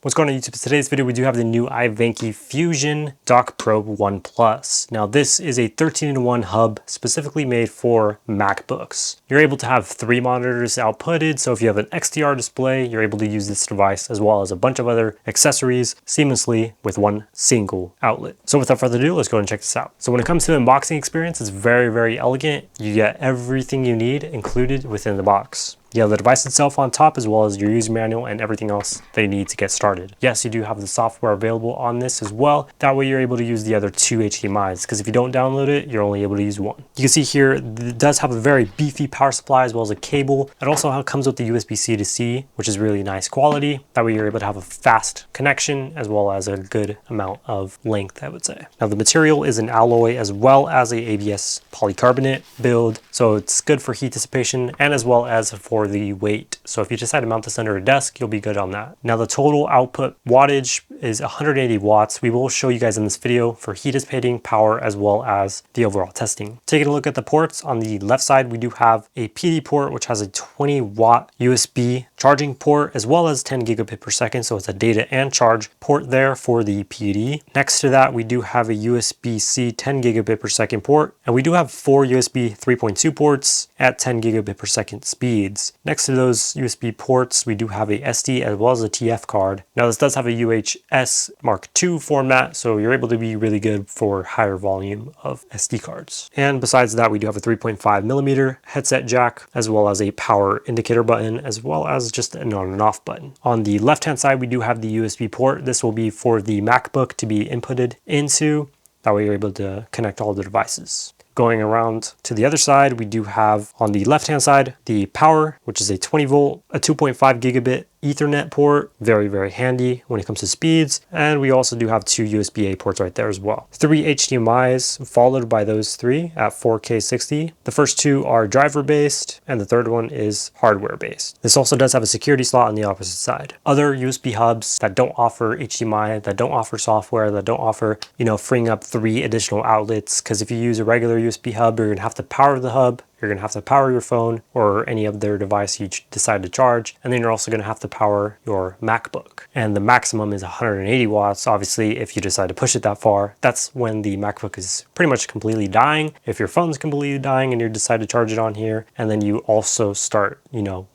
What's going on YouTube? In today's video, we do have the new IVANKY FusionDock PRO 1 Plus. Now this is a 13-in-1 hub specifically made for MacBooks. You're able to have 3 monitors outputted, so if you have an XDR display, you're able to use this device as well as a bunch of other accessories seamlessly with one single outlet. So without further ado, let's go and check this out. So when it comes to the unboxing experience, it's very elegant. You get everything you need included within the box. You have the device itself on top as well as your user manual and everything else they need to get started. Yes, you do have the software available on this as well. That way you're able to use the other 2 HDMIs because if you don't download it, you're only able to use one. You can see here, it does have a very beefy power supply as well as a cable. It also comes with the USB-C to C, which is really nice quality. That way you're able to have a fast connection as well as a good amount of length, I would say. Now the material is an alloy as well as a ABS polycarbonate build. So it's good for heat dissipation and as well as for the weight. So if you decide to mount this under a desk, you'll be good on that. Now the total output wattage is 180 watts. We will show you guys in this video for heat dissipating power as well as the overall testing. Taking a look at the ports, on the left side we do have a PD port which has a 20-watt USB charging port as well as 10 gigabit per second. So it's a data and charge port there for the PD. Next to that we do have a USB-C 10 gigabit per second port, and we do have 4 USB 3.2 ports at 10 gigabit per second speeds. Next to those USB ports, we do have a SD as well as a TF card. Now this does have a UHS Mark II format, so you're able to be really good for higher volume of SD cards. And besides that, we do have a 3.5mm headset jack, as well as a power indicator button, as well as just an on and off button. On the left-hand side, we do have the USB port. This will be for the MacBook to be inputted into. That way you're able to connect all the devices. Going around to the other side, we do have on the left-hand side, the power, which is a 20 volt, a 2.5 gigabit Ethernet port, very handy when it comes to speeds. And we also do have 2 USB-A ports right there as well. 3 HDMIs followed by those 3 at 4K 60. The first 2 are driver based and the third one is hardware based. This also does have a security slot on the opposite side. Other USB hubs that don't offer HDMI, that don't offer software, that don't offer, freeing up 3 additional outlets, because if you use a regular USB hub, you're gonna have to power the hub, you're going to have to power your phone or any other device you decide to charge. And then you're also going to have to power your MacBook. And the maximum is 180 watts. Obviously, if you decide to push it that far, that's when the MacBook is pretty much completely dying. If your phone's completely dying and you decide to charge it on here, and then you also start,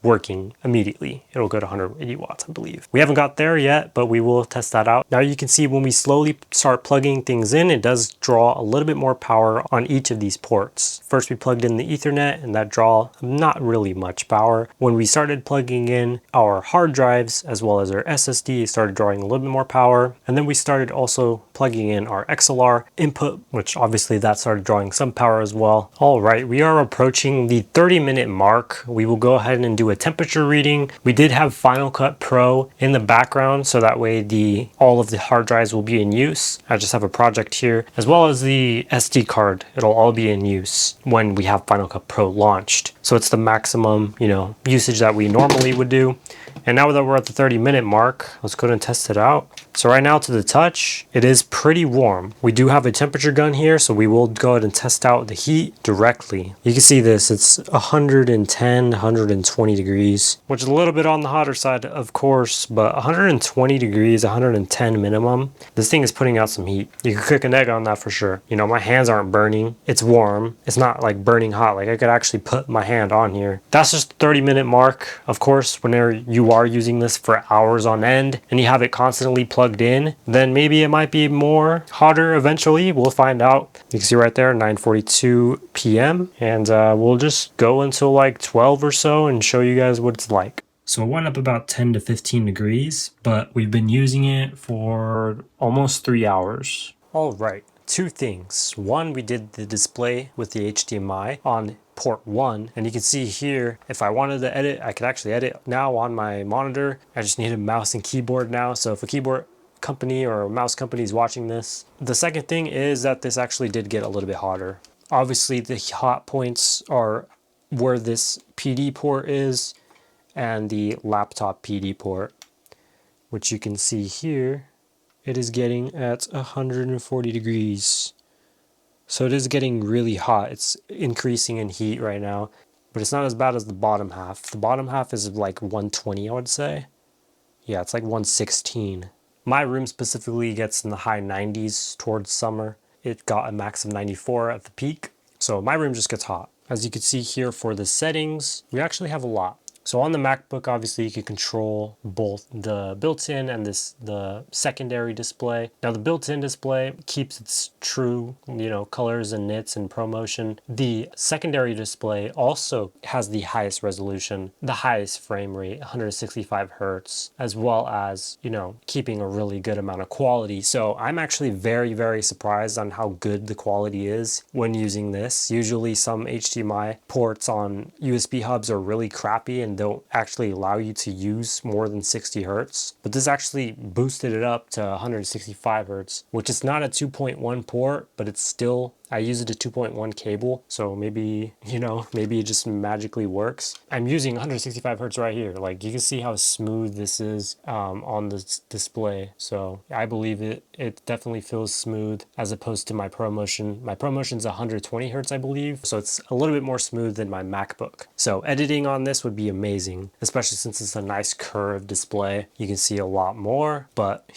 working immediately, it'll go to 180 watts, I believe. We haven't got there yet, but we will test that out. Now you can see when we slowly start plugging things in, it does draw a little bit more power on each of these ports. First, we plugged in the Ethernet, and that draw not really much power. When we started plugging in our hard drives as well as our SSD, it started drawing a little bit more power. And then we started also plugging in our XLR input, which obviously that started drawing some power as well. All right, we are approaching the 30-minute mark. We will go ahead and do a temperature reading. We did have Final Cut Pro in the background, so that way all of the hard drives will be in use. I just have a project here as well as the SD card. It'll all be in use when we have Final Cut Pro launched. So it's the maximum, usage that we normally would do. And now that we're at the 30-minute mark, let's go ahead and test it out. So right now to the touch, it is pretty warm. We do have a temperature gun here, so we will go ahead and test out the heat directly. You can see this, it's 110, 120 degrees, which is a little bit on the hotter side, of course, but 120 degrees, 110 minimum. This thing is putting out some heat. You can cook an egg on that for sure. My hands aren't burning. It's warm. It's not like burning hot. Like I could actually put my hand on here. That's just the 30-minute mark. Of course, whenever you are using this for hours on end and you have it constantly plugged in, then maybe it might be more hotter eventually. We'll find out. You can see right there 9:42 p.m. and we'll just go until like 12 or so and show you guys what it's like. So it went up about 10 to 15 degrees, but we've been using it for almost 3 hours. All right, 2 things. One, we did the display with the HDMI on port 1, and you can see here, if I wanted to edit, I could actually edit now on my monitor. I just need a mouse and keyboard now. So if a keyboard company or a mouse company is watching this. The second thing is that this actually did get a little bit hotter. Obviously the hot points are where this PD port is and the laptop PD port, which you can see here. It is getting at 140 degrees. So it is getting really hot. It's increasing in heat right now, but it's not as bad as the bottom half. The bottom half is like 120, I would say. Yeah, it's like 116. My room specifically gets in the high 90s towards summer. It got a max of 94 at the peak. So my room just gets hot. As you can see here for the settings, we actually have a lot. So on the MacBook, obviously you can control both the built-in and the secondary display. Now the built-in display keeps its true, colors and nits and ProMotion. The secondary display also has the highest resolution, the highest frame rate, 165 hertz, as well as, keeping a really good amount of quality. So I'm actually very, very surprised on how good the quality is when using this. Usually some HDMI ports on USB hubs are really crappy and don't actually allow you to use more than 60 hertz, but this actually boosted it up to 165 hertz, which is not a 2.1 port, but it's still, I use it to 2.1 cable, so maybe, maybe it just magically works. I'm using 165 hertz right here. Like, you can see how smooth this is on this display. So I believe it definitely feels smooth as opposed to my ProMotion. My ProMotion's 120 hertz, I believe, so it's a little bit more smooth than my MacBook. So editing on this would be amazing, especially since it's a nice curved display. You can see a lot more, but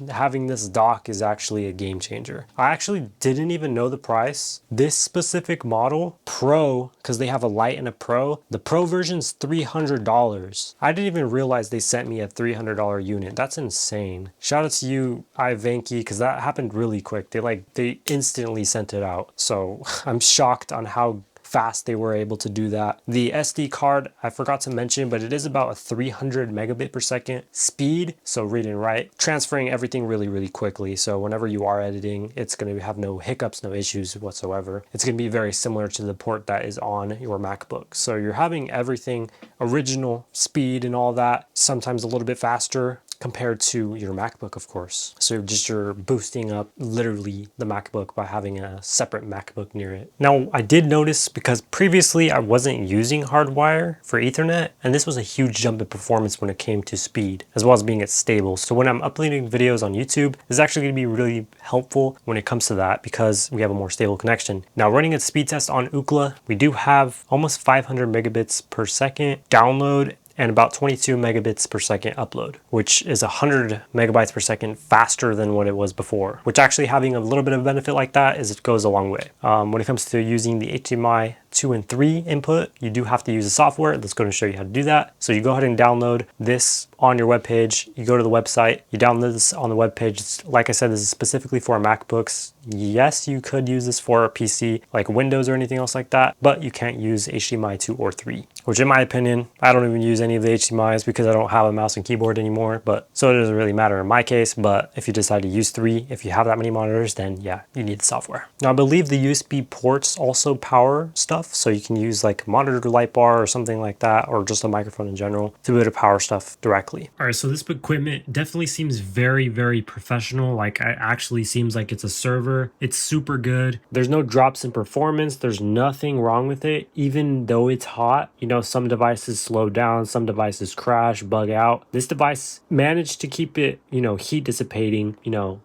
having this dock is actually a game changer. I actually didn't even know the price. This specific model, Pro, because they have a Lite and a Pro, the Pro version's $300. I didn't even realize they sent me a $300 unit. That's insane. Shout out to you, IVANKY, because that happened really quick. They instantly sent it out. So I'm shocked on how fast they were able to do that. The SD card, I forgot to mention, but it is about a 300 megabit per second speed. So read and write, transferring everything really, really quickly. So whenever you are editing, it's going to have no hiccups, no issues whatsoever. It's going to be very similar to the port that is on your MacBook. So you're having everything original speed and all that, sometimes a little bit faster compared to your MacBook, of course. So you're boosting up literally the MacBook by having a separate MacBook near it. Now, I did notice, because previously I wasn't using hardwire for Ethernet, and this was a huge jump in performance when it came to speed, as well as being stable. So when I'm uploading videos on YouTube, it's actually going to be really helpful when it comes to that, because we have a more stable connection. Now, running a speed test on Ookla, we do have almost 500 megabits per second download and about 22 megabits per second upload, which is 100 megabytes per second faster than what it was before, which actually having a little bit of benefit like that is it goes a long way. When it comes to using the HDMI 2 and 3 input, you do have to use the software that's going to show you how to do that. So you go ahead and download this on your web page. You go to the website, you download this on the web page. Like I said, this is specifically for MacBooks. Yes, you could use this for a PC like Windows or anything else like that, but you can't use HDMI 2 or 3, which in my opinion, I don't even use any of the HDMIs because I don't have a mouse and keyboard anymore, but so it doesn't really matter in my case. But if you decide to use 3, if you have that many monitors, then yeah, you need the software. Now, I believe the USB ports also power stuff, so you can use like a monitor light bar or something like that, or just a microphone in general to be able to power stuff directly. All right, so this equipment definitely seems very, very professional. Like, it actually seems like it's a server. It's super good. There's no drops in performance. There's nothing wrong with it, even though it's hot. Some devices slow down, some devices crash, bug out. This device managed to keep it, heat dissipating,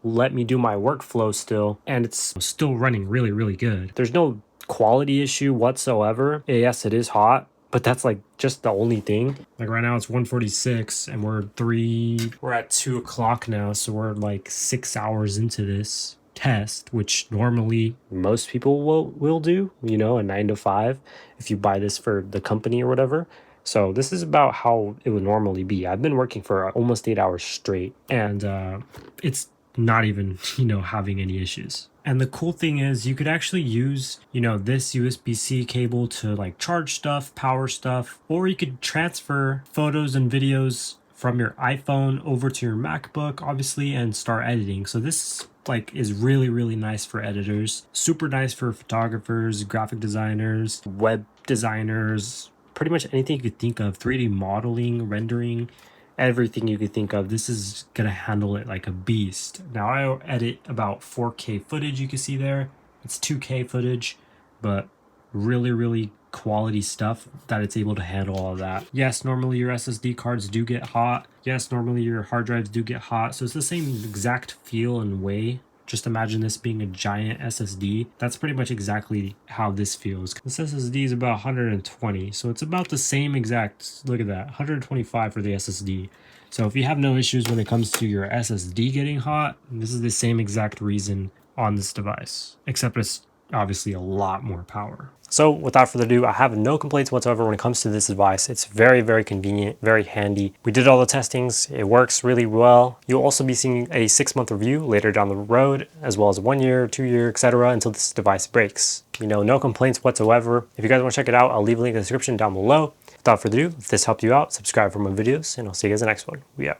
let me do my workflow still, and it's still running really, really good. There's no quality issue whatsoever. Yes, it is hot, but that's like just the only thing. Like right now it's 1:46 and we're at 2 o'clock now, so we're like 6 hours into this test, which normally most people will do, a 9 to 5 if you buy this for the company or whatever. So this is about how it would normally be. I've been working for almost 8 hours straight, and it's not even having any issues. And the cool thing is you could actually use, this USB-C cable to like charge stuff, power stuff, or you could transfer photos and videos from your iPhone over to your MacBook, obviously, and start editing. So this is really, really nice for editors, super nice for photographers, graphic designers, web designers, pretty much anything you could think of, 3D modeling, rendering, everything you could think of. This is gonna handle it like a beast. Now, I edit about 4K footage, you can see there. It's 2K footage, but really, really quality stuff that it's able to handle all of that. Yes, normally your SSD cards do get hot. Yes, normally your hard drives do get hot. So it's the same exact feel and way. Just imagine this being a giant SSD. That's pretty much exactly how this feels. This SSD is about 120, so it's about the same exact, look at that, 125 for the SSD. So if you have no issues when it comes to your SSD getting hot, this is the same exact reason on this device, except it's obviously a lot more power. So without further ado, I have no complaints whatsoever when it comes to this device. It's very, very convenient, very handy. We did all the testings. It works really well. You'll also be seeing a 6-month review later down the road, as well as 1 year, 2 year, etc. until this device breaks. No complaints whatsoever. If you guys want to check it out, I'll leave a link in the description down below. Without further ado, if this helped you out, subscribe for more videos, and I'll see you guys in the next one. We out.